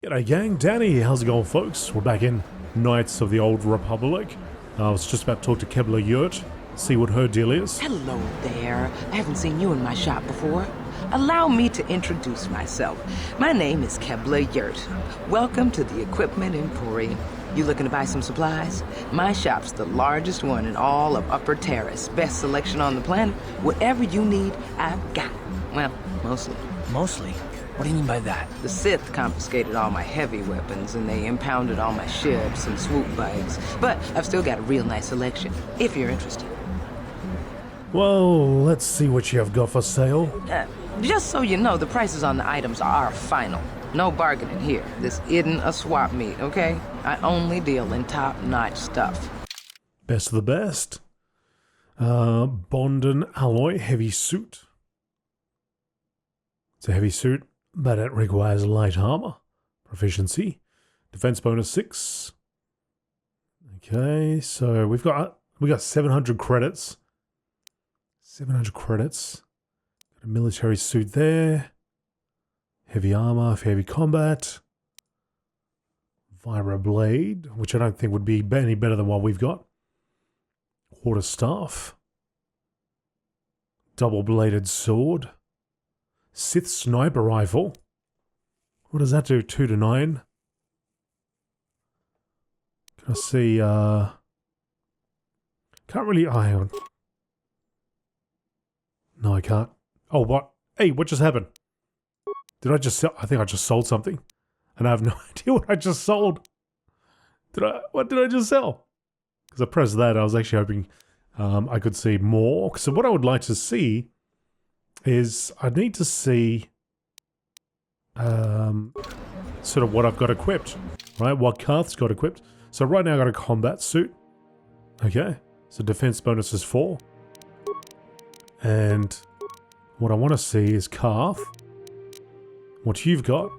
G'day gang, Danny, how's it going folks? We're back in Knights of the Old Republic. I was just about to talk to KOTOR, see what her deal is. Hello there. I haven't seen you in my shop before. Allow me to introduce myself. My name is KOTOR. Welcome to the Equipment Emporium. You looking to buy some supplies? My shop's the largest one in all of Upper Terrace. Best selection on the planet. Whatever you need, I've got. Well, mostly. Mostly? What do you mean by that? The Sith confiscated all my heavy weapons, and they impounded all my ships and swoop bikes. But I've still got a real nice selection, if you're interested. Well, let's see what you have got for sale. Just so you know, the prices on the items are final. No bargaining here. This isn't a swap meet, okay? I only deal in top-notch stuff. Best of the best. Bond and alloy heavy suit. It's a heavy suit, but it requires light armor. Proficiency. Defense bonus 6. Okay, so we've got 700 credits. 700 credits. Got a military suit there. Heavy armor for heavy combat. Vibra blade, which I don't think would be any better than what we've got. Quarter staff. Double bladed sword. Sith sniper rifle. What does that do? 2 to 9. Can I see, can't really, oh, hang on. No, I can't. Oh, what? Hey, what just happened? Did I just sell? I think I just sold something. And I have no idea what I just sold. What did I just sell? Because I pressed that, I was actually hoping I could see more. So what I would like to see is I need to see sort of what I've got equipped, right? What Karth's got equipped. So right now I've got a combat suit. Okay, so defense bonus is 4. And what I want to see is Karth, what you've got.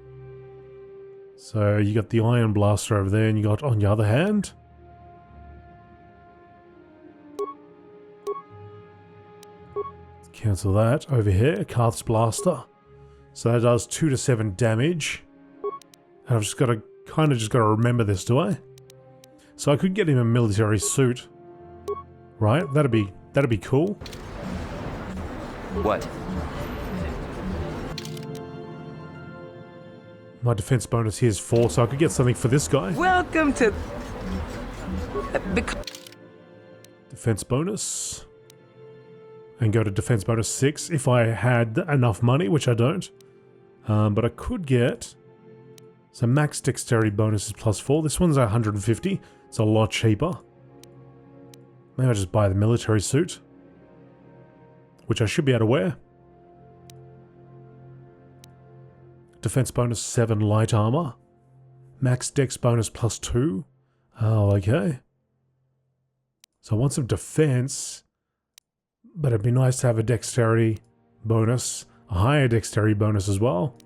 So you got the iron blaster over there, and you got on the other hand cancel that over here, Karth's blaster. So that does 2 to 7 damage. And I've just got to kind of just got to remember this, do I? So I could get him a military suit, right? That'd be cool. What? My defense bonus here is 4, so I could get something for this guy. Welcome to... Defense bonus. And go to defense bonus 6 if I had enough money, which I don't. But I could get... So max dexterity bonus is +4. This one's 150. It's a lot cheaper. Maybe I'll just buy the military suit, which I should be able to wear. Defense bonus 7 light armor. Max dex bonus +2. Oh, okay. So I want some defense, but it'd be nice to have a dexterity bonus, a higher dexterity bonus as well.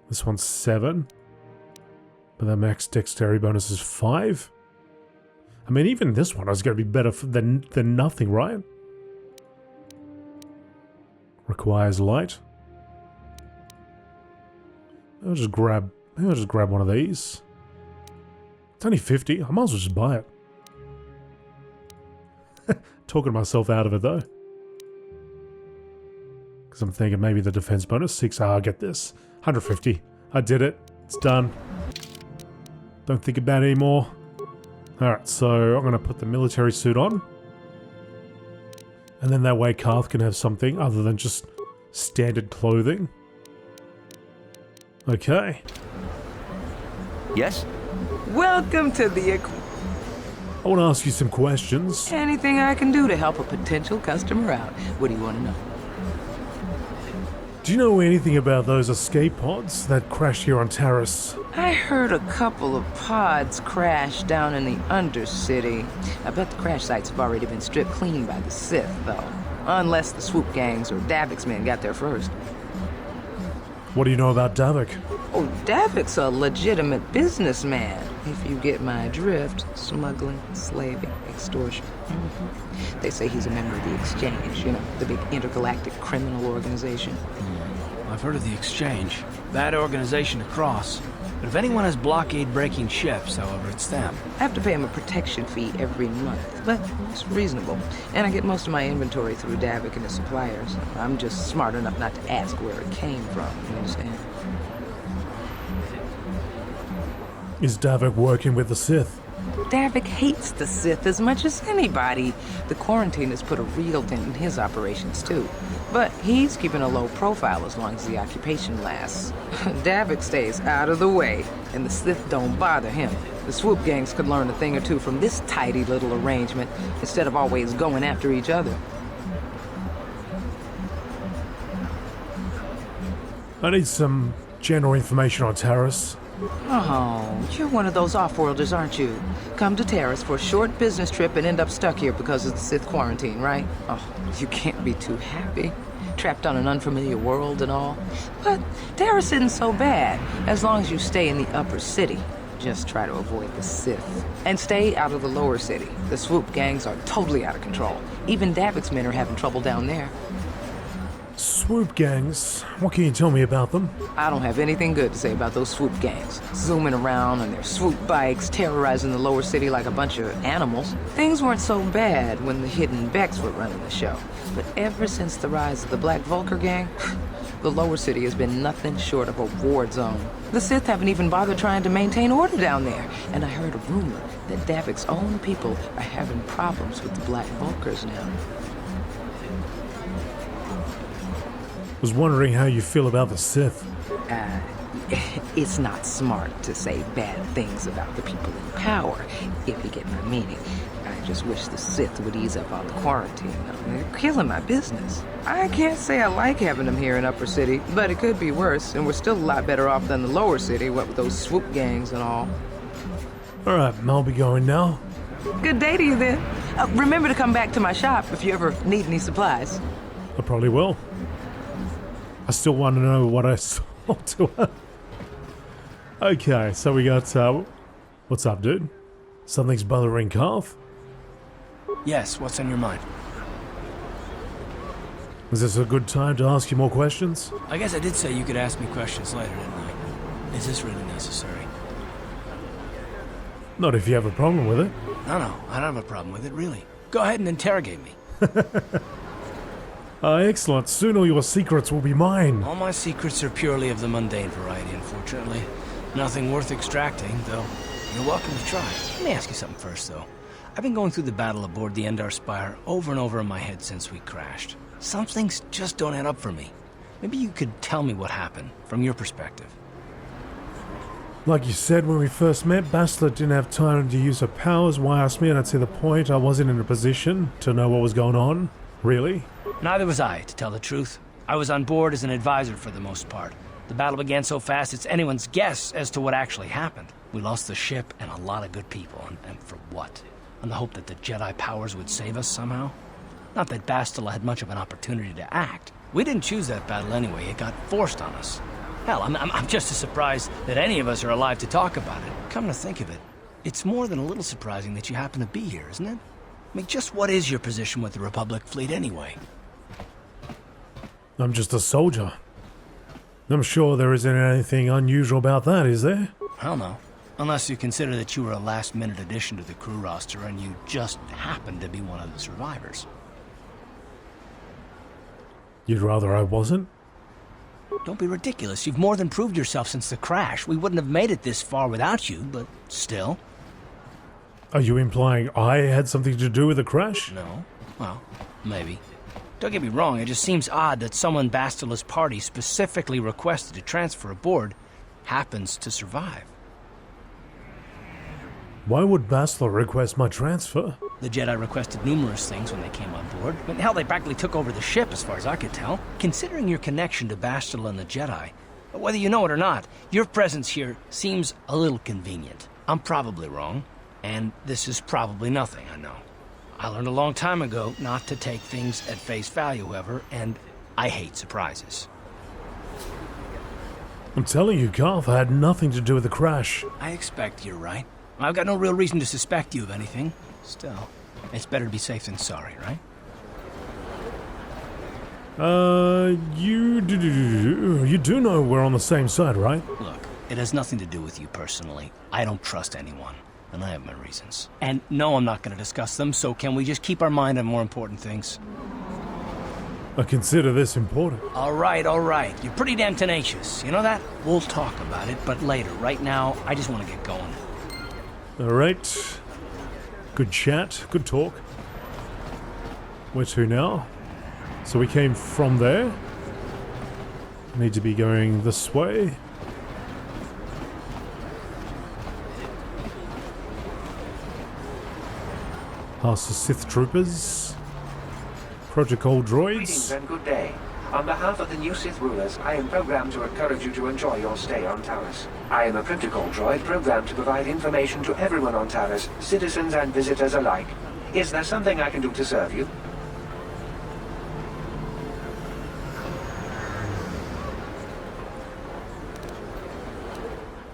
This one's 7, but the max dexterity bonus is 5. I mean, even this one is going to be better than nothing, right? Requires light. I'll just grab one of these. It's only 50. I might as well just buy it. Talking myself out of it though. Because I'm thinking maybe the defense bonus 6. I'll get this. 150. I did it. It's done. Don't think about it anymore. Alright, so I'm going to put the military suit on. And then that way Karth can have something other than just standard clothing. Okay. Yes? Welcome to the... I want to ask you some questions. Anything I can do to help a potential customer out. What do you want to know? Do you know anything about those escape pods that crashed here on Taris? I heard a couple of pods crash down in the Undercity. I bet the crash sites have already been stripped clean by the Sith, though. Unless the swoop gangs or Davik's men got there first. What do you know about Davik? Oh, Davik's a legitimate businessman, if you get my drift. Smuggling, slaving, extortion. They say he's a member of the Exchange, you know, the big intergalactic criminal organization. I've heard of the Exchange. Bad organization to cross. But if anyone has blockade-breaking ships, however, it's them. I have to pay him a protection fee every month, but it's reasonable. And I get most of my inventory through Davik and his suppliers. I'm just smart enough not to ask where it came from, you understand? Is Davik working with the Sith? Davik hates the Sith as much as anybody. The quarantine has put a real dent in his operations, too. But he's keeping a low profile as long as the occupation lasts. Davik stays out of the way, and the Sith don't bother him. The swoop gangs could learn a thing or two from this tidy little arrangement, instead of always going after each other. I need some general information on Taris. Oh, you're one of those off-worlders, aren't you? Come to Terrace for a short business trip and end up stuck here because of the Sith quarantine, right? Oh, you can't be too happy. Trapped on an unfamiliar world and all. But Terrace isn't so bad, as long as you stay in the upper city. Just try to avoid the Sith. And stay out of the lower city. The swoop gangs are totally out of control. Even Davik's men are having trouble down there. Swoop gangs? What can you tell me about them? I don't have anything good to say about those swoop gangs. Zooming around on their swoop bikes, terrorizing the lower city like a bunch of animals. Things weren't so bad when the hidden Becks were running the show. But ever since the rise of the Black Vulture gang, the lower city has been nothing short of a war zone. The Sith haven't even bothered trying to maintain order down there. And I heard a rumor that Davik's own people are having problems with the Black Vultures now. Was wondering how you feel about the Sith. It's not smart to say bad things about the people in power, if you get my meaning. I just wish the Sith would ease up on the quarantine. They're killing my business. I can't say I like having them here in Upper City, but it could be worse, and we're still a lot better off than the Lower City, what with those swoop gangs and all. Alright, I'll be going now. Good day to you then. Remember to come back to my shop if you ever need any supplies. I probably will. I still want to know what I sold to her. Okay, so we got, what's up, dude? Something's bothering Carth? Yes, what's on your mind? Is this a good time to ask you more questions? I guess I did say you could ask me questions later, didn't I? Is this really necessary? Not if you have a problem with it. No, I don't have a problem with it, really. Go ahead and interrogate me. Excellent. Soon all your secrets will be mine. All my secrets are purely of the mundane variety, unfortunately. Nothing worth extracting, though. You're welcome to try. Let me ask you something first, though. I've been going through the battle aboard the Endar Spire over and over in my head since we crashed. Some things just don't add up for me. Maybe you could tell me what happened, from your perspective. Like you said when we first met, Bastila didn't have time to use her powers. Why ask me? And I'd see the point. I wasn't in a position to know what was going on. Really? Neither was I, to tell the truth. I was on board as an advisor for the most part. The battle began so fast it's anyone's guess as to what actually happened. We lost the ship and a lot of good people, and for what? On the hope that the Jedi powers would save us somehow? Not that Bastila had much of an opportunity to act. We didn't choose that battle anyway, it got forced on us. Hell, I'm just as surprised that any of us are alive to talk about it. Come to think of it, it's more than a little surprising that you happen to be here, isn't it? I mean, just what is your position with the Republic fleet anyway? I'm just a soldier. I'm sure there isn't anything unusual about that, is there? Hell no. Unless you consider that you were a last-minute addition to the crew roster and you just happened to be one of the survivors. You'd rather I wasn't? Don't be ridiculous. You've more than proved yourself since the crash. We wouldn't have made it this far without you, but still. Are you implying I had something to do with the crash? No. Well, maybe. Don't get me wrong, it just seems odd that someone Bastila's party specifically requested to transfer aboard happens to survive. Why would Bastila request my transfer? The Jedi requested numerous things when they came on board. I mean, hell, they practically took over the ship as far as I could tell. Considering your connection to Bastila and the Jedi, whether you know it or not, your presence here seems a little convenient. I'm probably wrong, and this is probably nothing, I know. I learned a long time ago not to take things at face value, however, and I hate surprises. I'm telling you, Carth, I had nothing to do with the crash. I expect you're right. I've got no real reason to suspect you of anything. Still, it's better to be safe than sorry, right? You do know we're on the same side, right? Look, it has nothing to do with you personally. I don't trust anyone, and I have my reasons. And no, I'm not going to discuss them, so can we just keep our mind on more important things? I consider this important. All right. You're pretty damn tenacious. You know that? We'll talk about it, but later. Right now, I just want to get going. All right. Good chat, good talk. Where to now? So we came from there. Need to be going this way. Past the Sith troopers. Protocol Greetings droids. and good day. On behalf of the new Sith rulers, I am programmed to encourage you to enjoy your stay on Taris. I am a protocol droid programmed to provide information to everyone on Taris, citizens and visitors alike. Is there something I can do to serve you?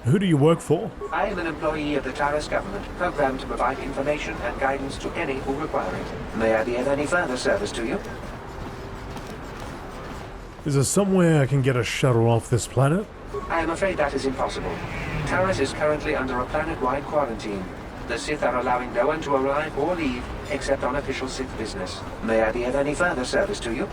Who do you work for? I am an employee of the Taris government, programmed to provide information and guidance to any who require it. May I be of any further service to you? Is there somewhere I can get a shuttle off this planet? I am afraid that is impossible. Taris is currently under a planet-wide quarantine. The Sith are allowing no one to arrive or leave, except on official Sith business. May I be of any further service to you?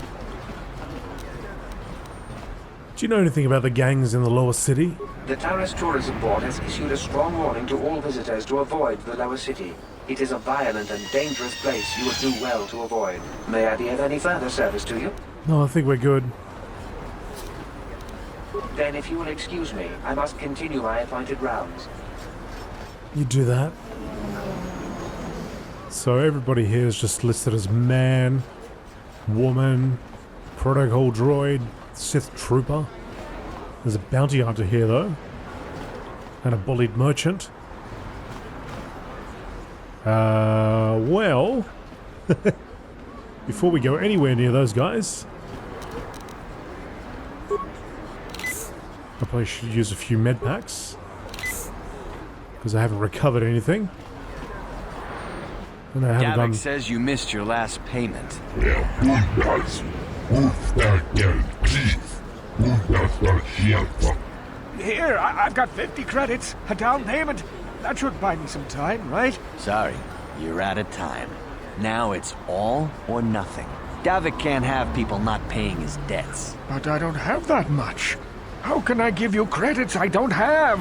Do you know anything about the gangs in the lower city? The Taris Tourism Board has issued a strong warning to all visitors to avoid the lower city. It is a violent and dangerous place you would do well to avoid. May I be of any further service to you? No, I think we're good. Then if you will excuse me, I must continue my appointed rounds. You do that. So everybody here is just listed as man, woman, protocol droid, Sith trooper. There's a bounty hunter here though. And a bullied merchant. Well... before we go anywhere near those guys... I probably should use a few med packs. Because I haven't recovered anything. And I haven't gone... says you missed your last payment. Here, I've got 50 credits, a down payment. That should buy me some time, right? Sorry, you're out of time. Now it's all or nothing. Davik can't have people not paying his debts. But I don't have that much. How can I give you credits I don't have?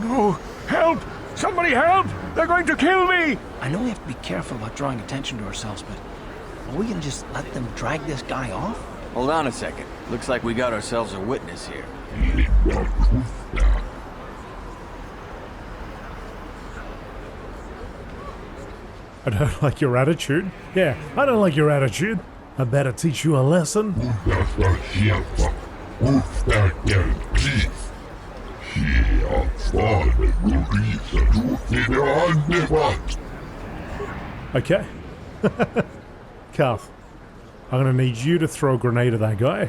No, help! Somebody help! They're going to kill me! I know we have to be careful about drawing attention to ourselves, but are we gonna just let them drag this guy off? Hold on a second. Looks like we got ourselves a witness here. I don't like your attitude. Yeah, I don't like your attitude. I better teach you a lesson. Okay. Cuff. I'm gonna need you to throw a grenade at that guy.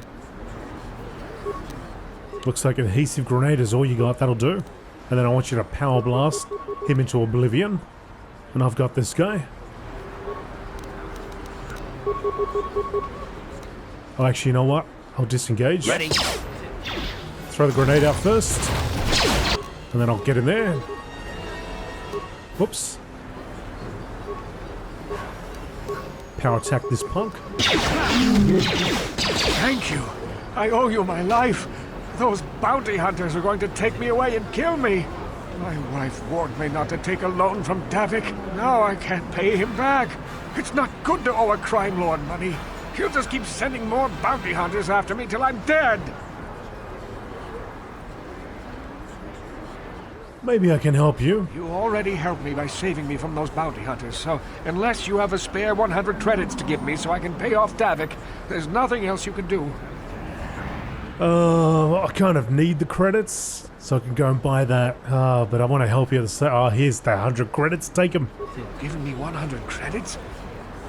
Looks like adhesive grenade is all you got, that'll do. And then I want you to power blast him into oblivion. And I've got this guy. Oh, actually, you know what? I'll disengage. Ready? Throw the grenade out first. And then I'll get in there. Whoops. Power attack this punk. Thank you. I owe you my life. Those bounty hunters are going to take me away and kill me. My wife warned me not to take a loan from Davik. Now I can't pay him back. It's not good to owe a crime lord money. He'll just keep sending more bounty hunters after me till I'm dead. Maybe I can help you. You already helped me by saving me from those bounty hunters, so unless you have a spare 100 credits to give me so I can pay off Davik, there's nothing else you can do. I kind of need the credits, so I can go and buy that. But I want to help you to say, oh, here's the 100 credits, take them. You've given me 100 credits?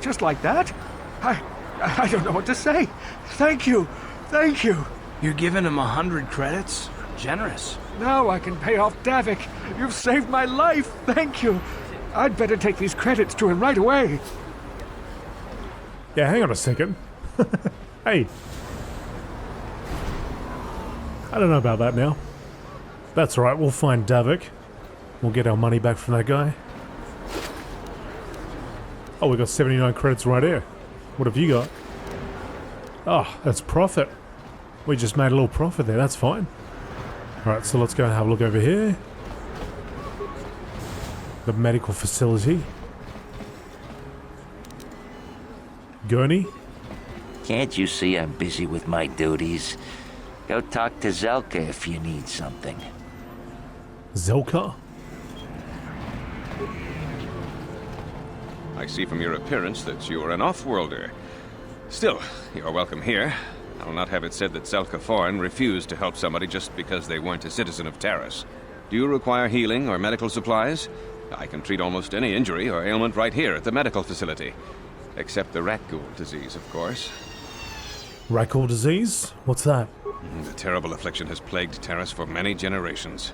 Just like that? I don't know what to say. Thank you. Thank you. You're giving him 100 credits? Generous. Now I can pay off Davik. You've saved my life. Thank you. I'd better take these credits to him right away. Yeah, hang on a second. Hey. I don't know about that now. That's alright, we'll find Davik. We'll get our money back from that guy. Oh, we got 79 credits right here. What have you got? Oh, that's profit. We just made a little profit there, that's fine. Alright, so let's go and have a look over here. The medical facility. Gurney? Can't you see I'm busy with my duties? Go talk to Zelka if you need something. Zelka? I see from your appearance that you are an off-worlder. Still, you're welcome here. I'll not have it said that Zelka Foreign refused to help somebody just because they weren't a citizen of Terrace. Do you require healing or medical supplies? I can treat almost any injury or ailment right here at the medical facility. Except the Rakghoul disease, of course. Rakghoul disease? What's that? The terrible affliction has plagued Terrace for many generations.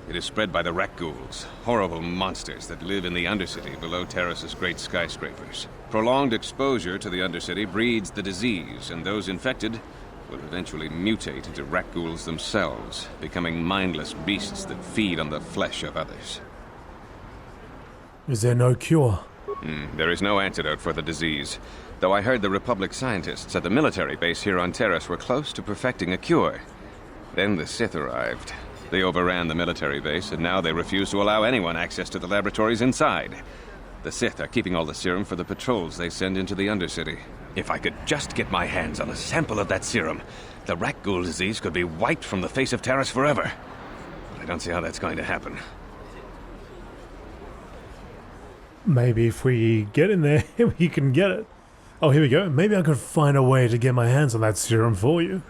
It is spread by the Rakghouls, horrible monsters that live in the Undercity below Terrace's great skyscrapers. Prolonged exposure to the Undercity breeds the disease, and those infected will eventually mutate into Rakghouls themselves, becoming mindless beasts that feed on the flesh of others. Is there no cure? There is no antidote for the disease, though I heard the Republic scientists at the military base here on Terrace were close to perfecting a cure. Then the Sith arrived. They overran the military base, and now they refuse to allow anyone access to the laboratories inside. The Sith are keeping all the serum for the patrols they send into the Undercity. If I could just get my hands on a sample of that serum, the Rakghoul disease could be wiped from the face of Terrace forever. But I don't see how that's going to happen. Maybe if we get in there, we can get it. Oh, here we go. Maybe I could find a way to get my hands on that serum for you.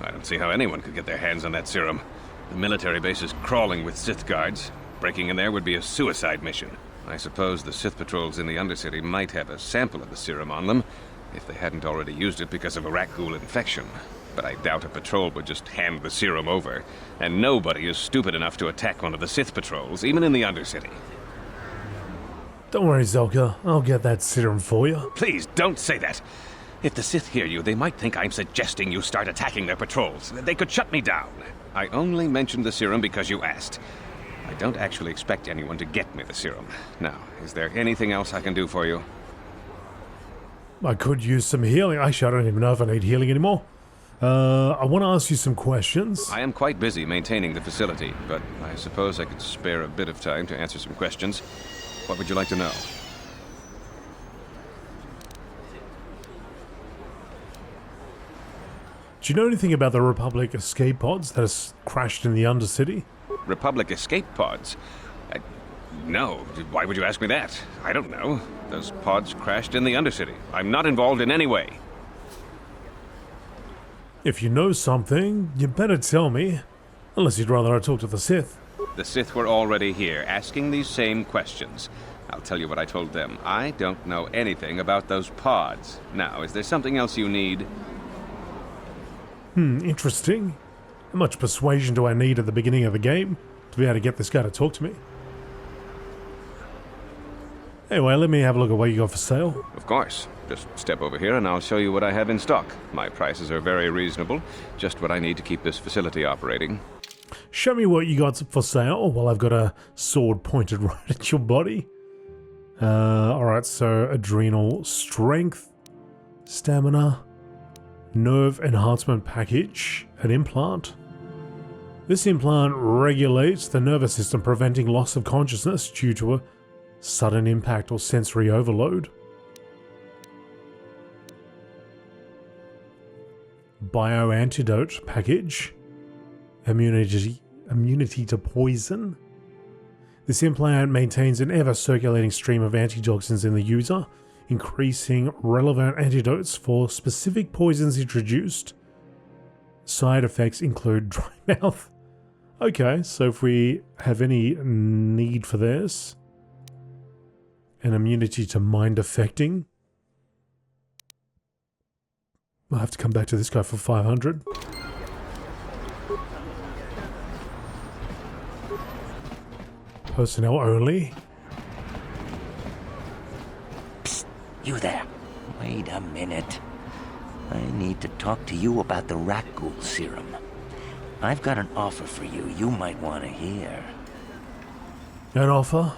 I don't see how anyone could get their hands on that serum. The military base is crawling with Sith guards. Breaking in there would be a suicide mission. I suppose the Sith patrols in the Undercity might have a sample of the serum on them, if they hadn't already used it because of a Rakghoul infection. But I doubt a patrol would just hand the serum over. And nobody is stupid enough to attack one of the Sith patrols, even in the Undercity. Don't worry, Zelka. I'll get that serum for you. Please, don't say that. If the Sith hear you, they might think I'm suggesting you start attacking their patrols. They could shut me down. I only mentioned the serum because you asked. I don't actually expect anyone to get me the serum. Now, is there anything else I can do for you? I could use some healing. Actually, I don't even know if I need healing anymore. I want to ask you some questions. I am quite busy maintaining the facility, but I suppose I could spare a bit of time to answer some questions. What would you like to know? Do you know anything about the Republic escape pods that has crashed in the Undercity? Republic escape pods? No. Why would you ask me that? I don't know. Those pods crashed in the Undercity. I'm not involved in any way. If you know something, you better tell me. Unless you'd rather I talk to the Sith. The Sith were already here, asking these same questions. I'll tell you what I told them. I don't know anything about those pods. Now, is there something else you need? Interesting. How much persuasion do I need at the beginning of the game to be able to get this guy to talk to me? Anyway, let me have a look at what you got for sale. Of course. Just step over here and I'll show you what I have in stock. My prices are very reasonable. Just what I need to keep this facility operating. Show me what you got for sale while I've got a sword pointed right at your body. Alright, so adrenal strength, stamina, nerve enhancement package, an implant. This implant regulates the nervous system, preventing loss of consciousness due to a sudden impact or sensory overload. Bioantidote package, immunity to poison. This implant maintains an ever-circulating stream of antitoxins in the user, increasing relevant antidotes for specific poisons introduced. Side effects include dry mouth. Okay, so if we have any need for this, and immunity to mind affecting, I'll have to come back to this guy for 500. Personnel only? Psst, you there. Wait a minute. I need to talk to you about the Rakghoul serum. I've got an offer for you might want to hear. An offer?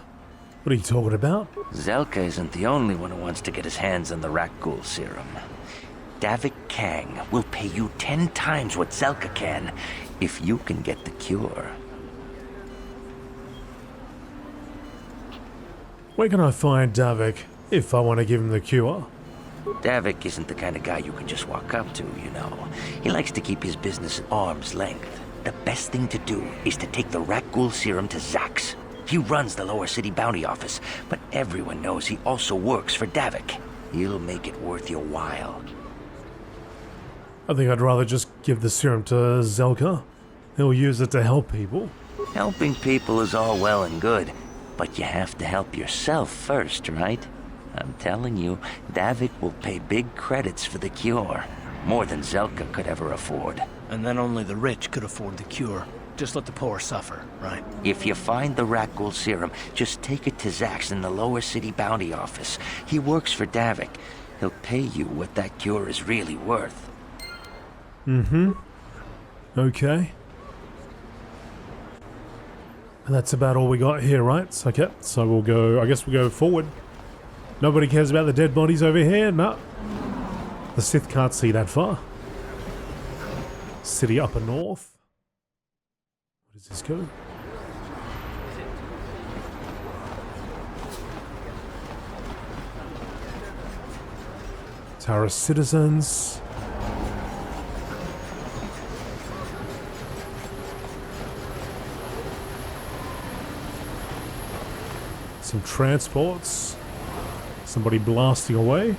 What are you talking about? Zelka isn't the only one who wants to get his hands on the Rakghoul serum. Davik Kang will pay you 10 times what Zelka can if you can get the cure. Where can I find Davik if I want to give him the cure? Davik isn't the kind of guy you can just walk up to, you know. He likes to keep his business at arm's length. The best thing to do is to take the Rakghoul serum to Zax. He runs the lower city bounty office, but everyone knows he also works for Davik. He'll make it worth your while. I think I'd rather just give the serum to Zelka. He'll use it to help people. Helping people is all well and good, but you have to help yourself first, right? I'm telling you, Davik will pay big credits for the cure. More than Zelka could ever afford. And then only the rich could afford the cure. Just let the poor suffer, right? If you find the Rakghoul serum, just take it to Zax in the lower city bounty office. He works for Davik. He'll pay you what that cure is really worth. Mm-hmm. Okay. And that's about all we got here, right? So, okay, so we'll go, I guess we'll go forward. Nobody cares about the dead bodies over here? No. The Sith can't see that far. City upper north. Where does this go? Taris citizens. Some transports. Somebody blasting away.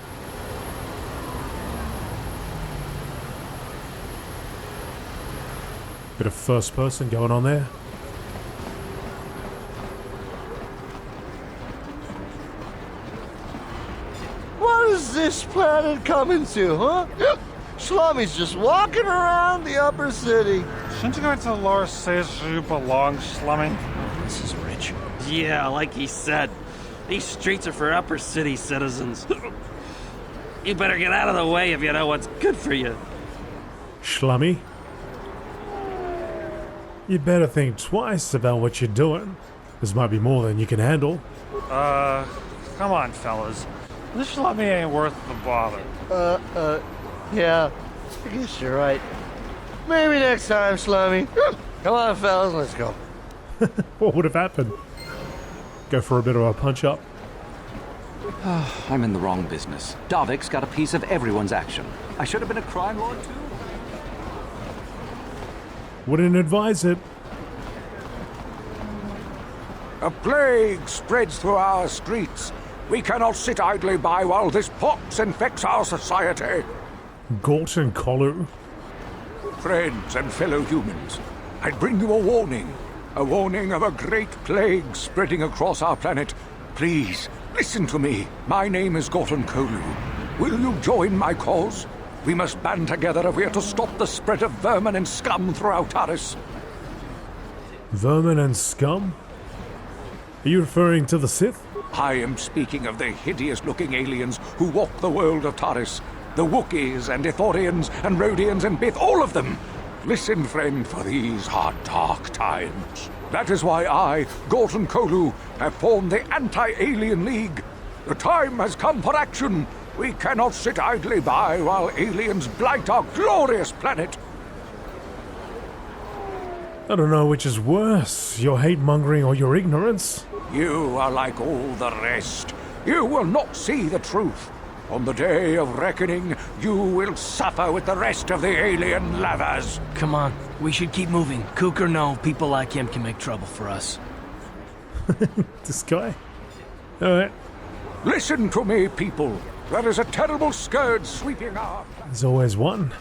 Bit of first person going on there. What is this planet coming to, huh? Slummy's just walking around the upper city. Shouldn't you go to the lower cities where you belong, Slummy? This is rich. Yeah, like he said. These streets are for upper city citizens. You better get out of the way if you know what's good for you. Schlummy. You better think twice about what you're doing. This might be more than you can handle. Come on, fellas. This Slummy ain't worth the bother. Yeah, I guess you're right. Maybe next time, Slummy. Come on, fellas, let's go. What would have happened? Go for a bit of a punch-up. I'm in the wrong business. Davik's got a piece of everyone's action. I should have been a crime lord, too. Wouldn't advise it. A plague spreads through our streets. We cannot sit idly by while this pox infects our society. Gort and Kolu. Friends and fellow humans, I bring you a warning. A warning of a great plague spreading across our planet. Please, listen to me. My name is Gorton Kolu. Will you join my cause? We must band together if we are to stop the spread of vermin and scum throughout Taris. Vermin and scum? Are you referring to the Sith? I am speaking of the hideous-looking aliens who walk the world of Taris. The Wookiees and Ithorians and Rhodians and Bith, all of them. Listen, friend, for these are dark times. That is why I, Gorton Kolu, have formed the Anti-Alien League. The time has come for action. We cannot sit idly by while aliens blight our glorious planet. I don't know which is worse, your hate-mongering or your ignorance. You are like all the rest. You will not see the truth. On the day of reckoning, you will suffer with the rest of the alien lovers. Come on, we should keep moving. Kook or no, people like him can make trouble for us. This guy? Alright. Listen to me, people. There is a terrible scourge sweeping our... There's always one.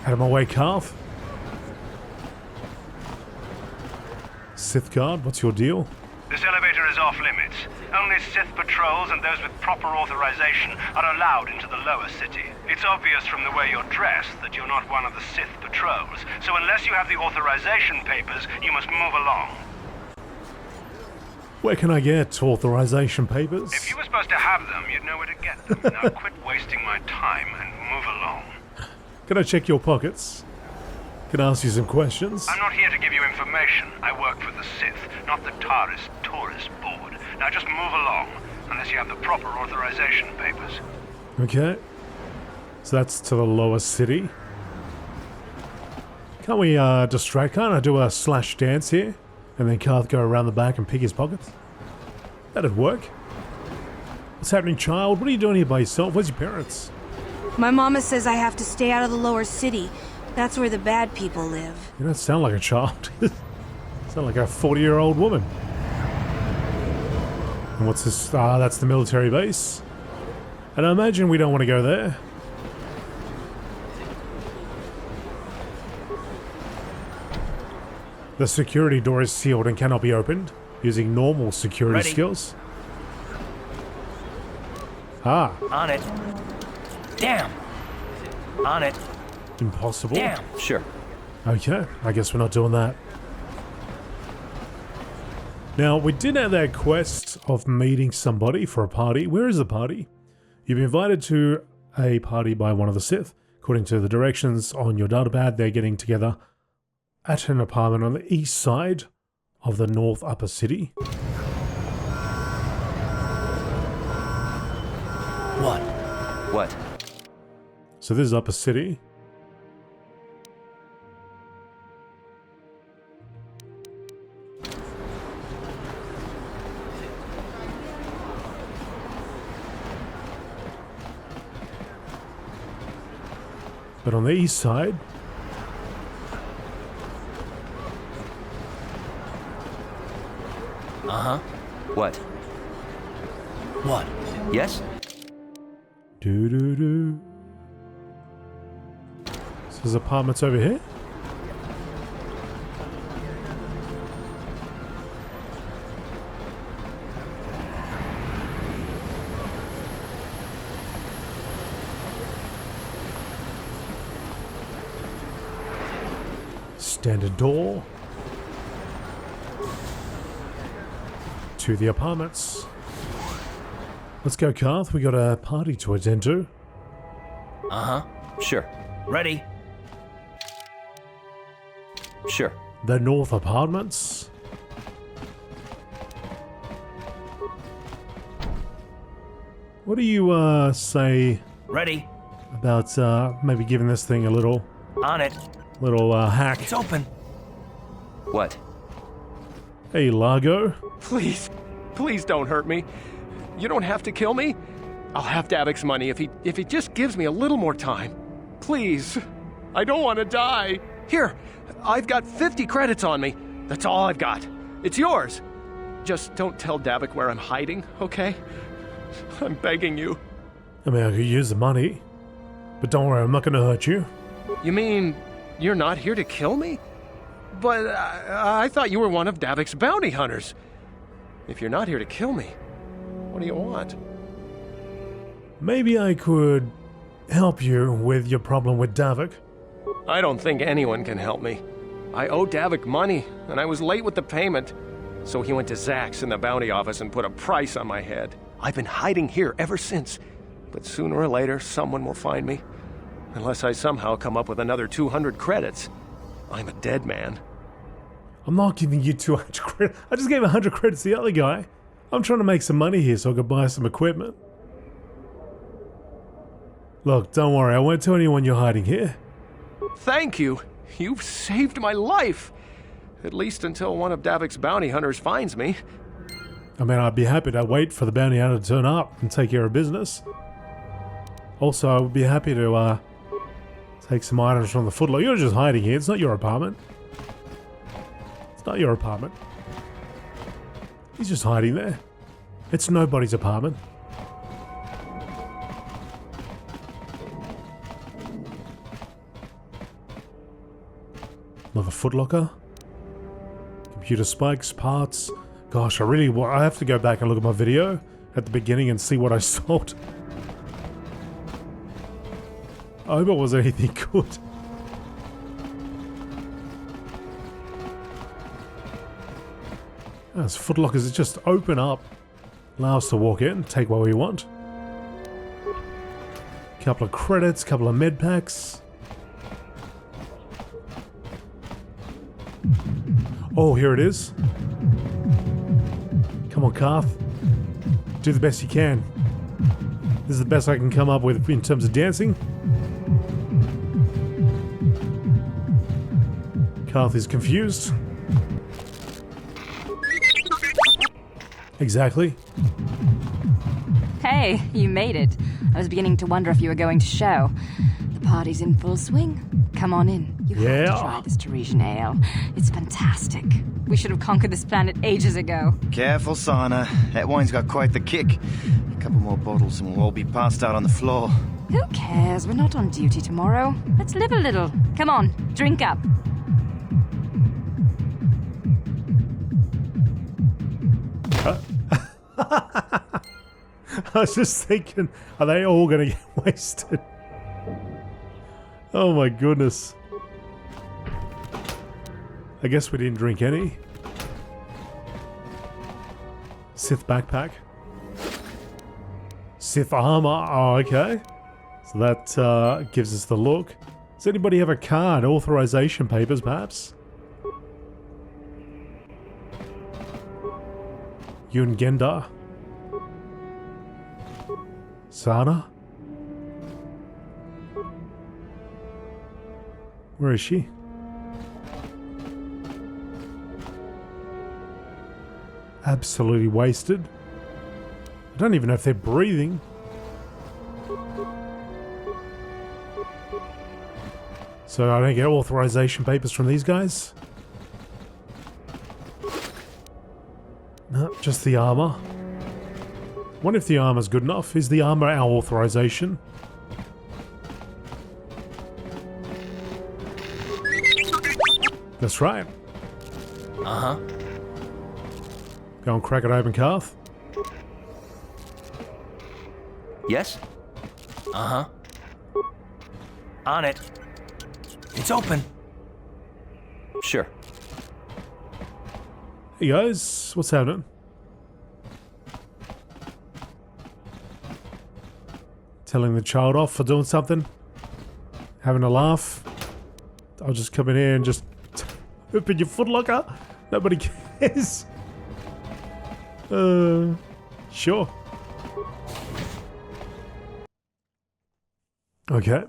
Out of my way, calf. Sith guard, what's your deal? This elevator is off limits. Only Sith patrols and those with proper authorization are allowed into the lower city. It's obvious from the way you're dressed that you're not one of the Sith patrols, so unless you have the authorization papers, you move along. Where can I get authorization papers? If you were supposed to have them, you'd know where to get them. Now quit wasting my time and move along. Can I check your pockets? Can I ask you some questions? I'm not here to give you information. I work for the Sith, not the Taris tourist board. Now just move along, unless you have the proper authorization papers. Okay. So that's to the lower city. Can't we distract? Can't I do a slash dance here? And then Karth go around the back and pick his pockets? That'd work. What's happening, child? What are you doing here by yourself? Where's your parents? My mama says I have to stay out of the lower city. That's where the bad people live. You don't sound like a child. You sound like a 40-year-old woman. And what's this? That's the military base. And I imagine we don't want to go there. The security door is sealed and cannot be opened using normal security skills. Ah. On it. Damn. On it. Impossible. Damn. Sure. Okay, I guess we're not doing that. Now, we did have that quest of meeting somebody for a party. Where is the party? You've been invited to a party by one of the Sith. According to the directions on your datapad, they're getting together at an apartment on the east side of the North Upper City. What? What? So this is Upper City. But on the east side, What? What? Yes? So there's apartments over here. Standard door to the apartments. Let's go, Karth. We got a party to attend to. Sure. Ready? Sure. The North Apartments. What do you say Ready? about maybe giving this thing a little On it. hack? It's open. What? Hey, Largo. Please, please don't hurt me. You don't have to kill me. I'll have Davik's money if he just gives me a little more time. Please. I don't want to die. Here, I've got 50 credits on me. That's all I've got. It's yours. Just don't tell Davik where I'm hiding, okay? I'm begging you. I mean, I could use the money, but don't worry, I'm not going to hurt you. You mean you're not here to kill me? But I thought you were one of Davik's bounty hunters. If you're not here to kill me, what do you want? Maybe I could help you with your problem with Davik. I don't think anyone can help me. I owe Davik money, and I was late with the payment. So he went to Zach's in the bounty office and put a price on my head. I've been hiding here ever since. But sooner or later, someone will find me. Unless I somehow come up with another 200 credits. I'm a dead man. I'm not giving you 200 credits. I just gave 100 credits to the other guy. I'm trying to make some money here so I could buy some equipment. Look, don't worry. I won't tell anyone you're hiding here. Thank you. You've saved my life. At least until one of Davik's bounty hunters finds me. I mean, I'd be happy to wait for the bounty hunter to turn up and take care of business. Also, I would be happy to take some items from the footlocker. You're just hiding here. It's not your apartment. It's not your apartment. He's just hiding there. It's nobody's apartment. Another footlocker. Computer spikes, parts, Gosh, I have to go back and look at my video at the beginning and see what I sold. I hope it wasn't anything good. Those footlockers just open up. Allow us to walk in, take what we want. Couple of credits, couple of med packs. Oh, here it is. Come on, Karth. Do the best you can. This is the best I can come up with in terms of dancing. Karth is confused. Exactly. Hey, you made it. I was beginning to wonder if you were going to show. The party's in full swing. Come on in. You have to try this Teresian ale. It's fantastic. We should have conquered this planet ages ago. Careful, Sana. That wine's got quite the kick. A couple more bottles and we'll all be passed out on the floor. Who cares? We're not on duty tomorrow. Let's live a little. Come on, drink up. I was just thinking, are they all going to get wasted? Oh my goodness. I guess we didn't drink any. Sith backpack. Sith armor. Oh, okay. So that gives us the look. Does anybody have a card? Authorization papers, perhaps? Yungenda. Sana? Where is she? Absolutely wasted. I don't even know if they're breathing. So I don't get authorization papers from these guys? No, just the armor. Wonder if the armor's good enough. Is the armor our authorization? That's right. Uh-huh. Go and crack it open, Karth. Yes? Uh-huh. On it. It's open. Sure. Hey guys, what's happening? Telling the child off for doing something? Having a laugh? I'll just come in here and just open your footlocker? Nobody cares. Sure. Okay.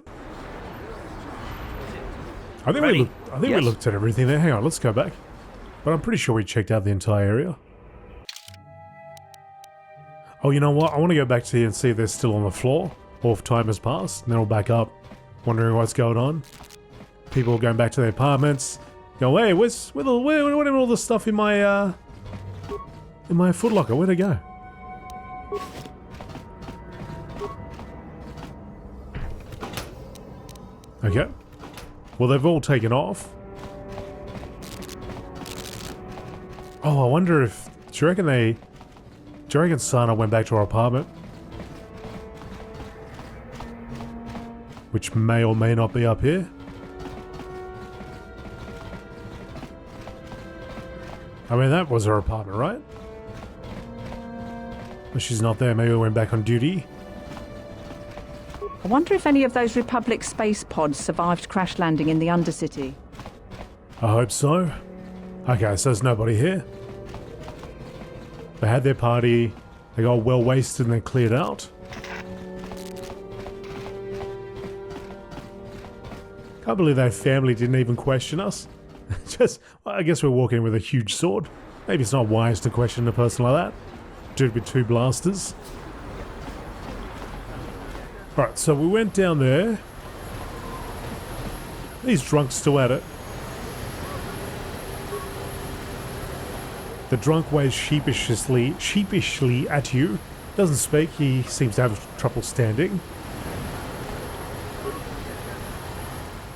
I think we looked at everything there. Hang on, let's go back. But I'm pretty sure we checked out the entire area. Oh, you know what? I want to go back to here and see if they're still on the floor, or if time has passed, and then I'll back up, wondering what's going on. People going back to their apartments. Go, hey, where's all the stuff in my footlocker? Where'd it go? Okay. Well, they've all taken off. Oh, I wonder if... Do you reckon Sana went back to her apartment? Which may or may not be up here. I mean, that was her apartment, right? But she's not there. Maybe we went back on duty. I wonder if any of those Republic space pods survived crash landing in the Undercity. I hope so. Okay, so there's nobody here. They had their party, they got well wasted and they cleared out. Can't believe that family didn't even question us. Just, well, I guess we're walking in with a huge sword. Maybe it's not wise to question a person like that. Dude with two blasters. Alright, so we went down there. These drunks still at it. The drunk waves sheepishly at you. Doesn't speak, he seems to have trouble standing.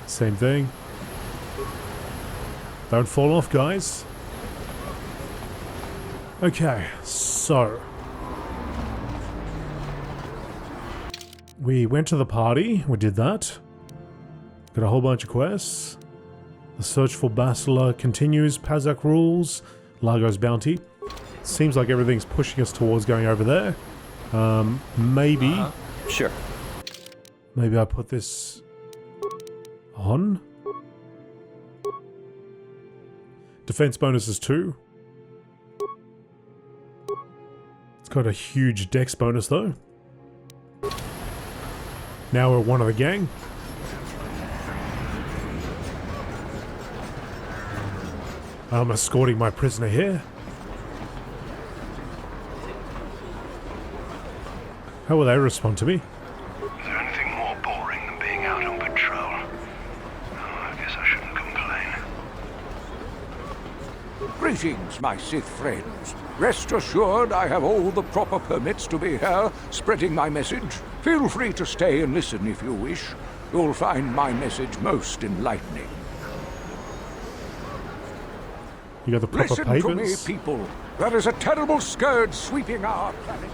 Same thing. Don't fall off, guys. Okay, so we went to the party, we did that. Got a whole bunch of quests. The search for Bastila continues, Pazak rules, Largo's bounty. Seems like everything's pushing us towards going over there. Maybe. Sure. Maybe I put this on. Defense bonuses too. It's got a huge dex bonus though. Now we're one of the gang. I'm escorting my prisoner here. How will they respond to me? Is there anything more boring than being out on patrol? Oh, I guess I shouldn't complain. Greetings, my Sith friends. Rest assured I have all the proper permits to be here, spreading my message. Feel free to stay and listen if you wish. You'll find my message most enlightening. You got the proper Listen papers? to me, people. There is a terrible scourge sweeping our planet.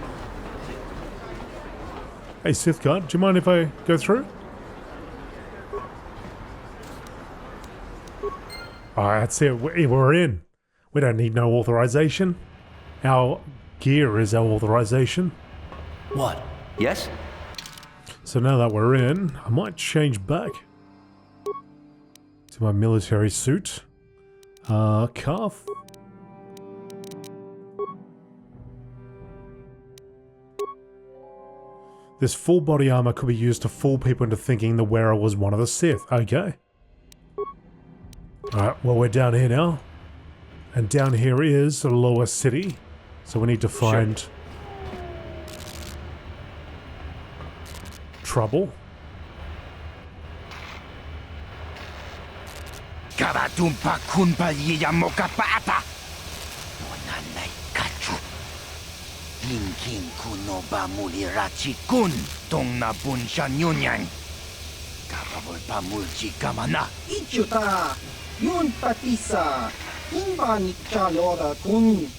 Hey, Sith Guard, do you mind if I go through? Alright, that's it. We're in. We don't need no authorization. Our gear is our authorization. What? Yes? So now that we're in, I might change back to my military suit. Cuff. This full body armor could be used to fool people into thinking the wearer was one of the Sith. Okay. Alright, well we're down here now. And down here is the lower city. So we need to find trouble. Karatumpa kunpa yiyamokapata. Monanay kachu. Linkin kunoba mulirachi kun. Tong na bunsha nyunyan. Karabol pamulchi kamana. Ichuta. Yun patisa. Imba nikchalora kun.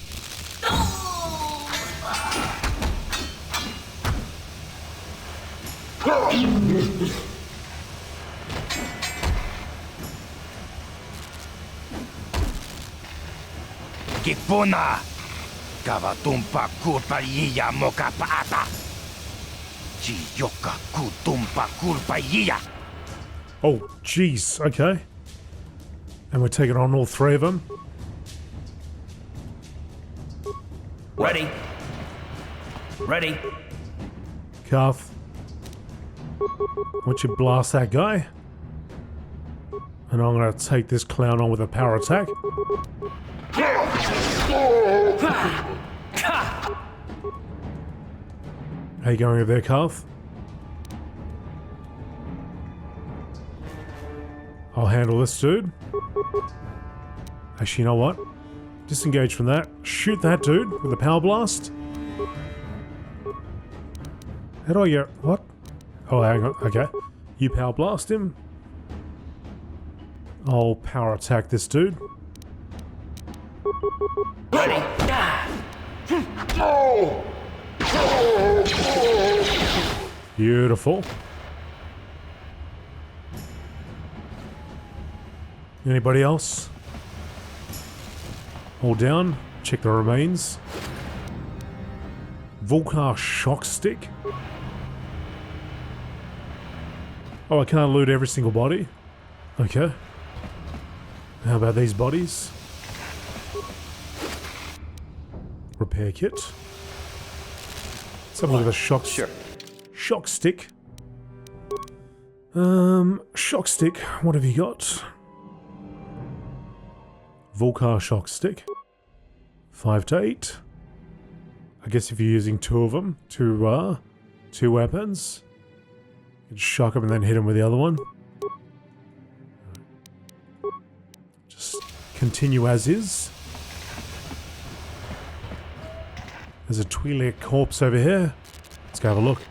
Kipuna. Kavatumpa kurpa yiya mokapata. Chiyoka kutumpa kurpa yiya. Oh, jeez. Okay. And we're taking on all three of them. Ready. Ready. Cuff. Why don't you blast that guy? And I'm gonna take this clown on with a power attack. How you going over there, Cuff? I'll handle this dude. Actually, you know what? Disengage from that. Shoot that dude with a power blast. How do I get... What? Oh, hang on. Okay. You power blast him. I'll power attack this dude. Ready. Beautiful. Anybody else? Hold down. Check the remains. Vulcar shock stick. Oh, I can't loot every single body? Okay. How about these bodies? Repair kit. Let's have a look at the shock stick. Shock stick. What have you got? Vulcar shock stick. 5 to 8. I guess if you're using two of them, two weapons, you can shock them and then hit them with the other one. Just continue as is. There's a Twi'lek corpse over here. Let's go have a look.